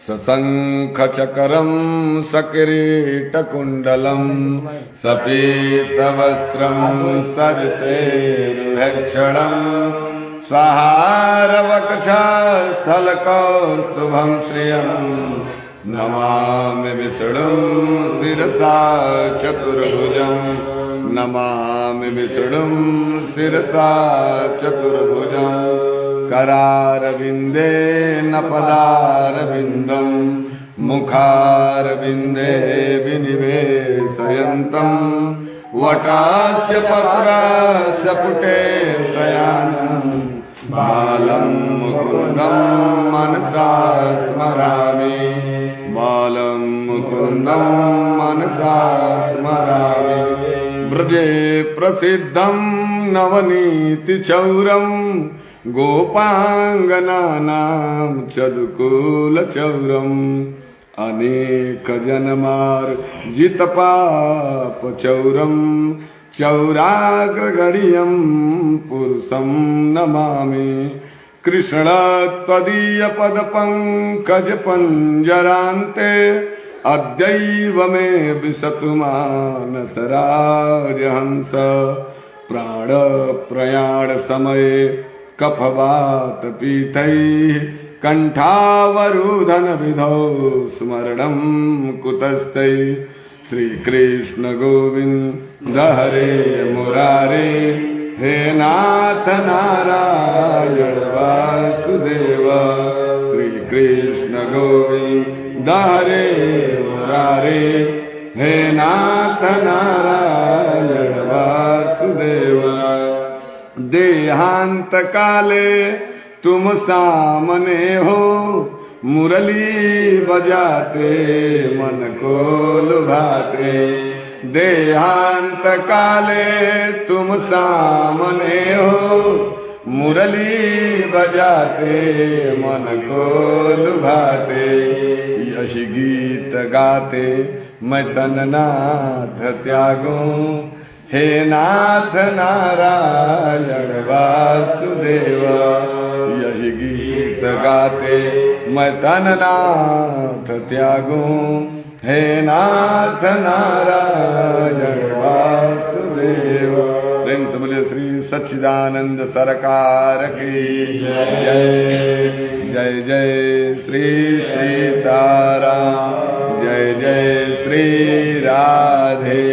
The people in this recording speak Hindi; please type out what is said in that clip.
सशङ्खचकरं सकिरीटकुण्डलं सपीतवस्त्रं सरसेरुहक्षणं सहारवक्षस्थलकौस्तुभं श्रियं नमामि विष्णुं शिरसा चतुर्भुजं नमामि विष्णुं शिरसा चतुर्भुजं करारविन्दे न पदारविन्दं मुखारविन्दे विनिवेशयन्तं वटास्य पत्रास्य पुटे शयानं बालं मुकुन्दं मनसा स्मरामि बालं मुकुन्दं मनसा स्मरामि ब्रजे प्रसिद्धं नवनीतिचौरं गोपांगनानां चदुकुलचौरम् अनेकजन्मार्जितपापचौरं चौराग्रगणीयं पुरुषं नमामि कृष्णत्वदीयपदपङ्कजपञ्जरान्ते अद्यैव मे विशतु मानसराजहंस प्राणप्रयाणसमये कफवातपीतैः कण्ठावरोधनविधौ स्मरणं कुतस्तैः श्रीकृष्ण गोविन्द हरे मुरारे हे नाथ नारायण वासुदेव श्रीकृष्ण गोविन्द हरे मुरारे हे नाथ नारायण वासुदेव देहांत काले तुम सामने हो मुरली बजाते मन को लुभाते देहांत काले तुम सामने हो मुरली बजाते मन को लुभाते यश गीत गाते मैं तननाथ त्यागूं हे नाथ नारायण वासुदेव यही गीत गाते मैं तननाथ त्यागूं हे नाथ नारायण वासुदेव। प्रेम से बोलिए श्री सच्चिदानंद सरकार की जय जय जय श्री सीताराम जय जय श्री राधे।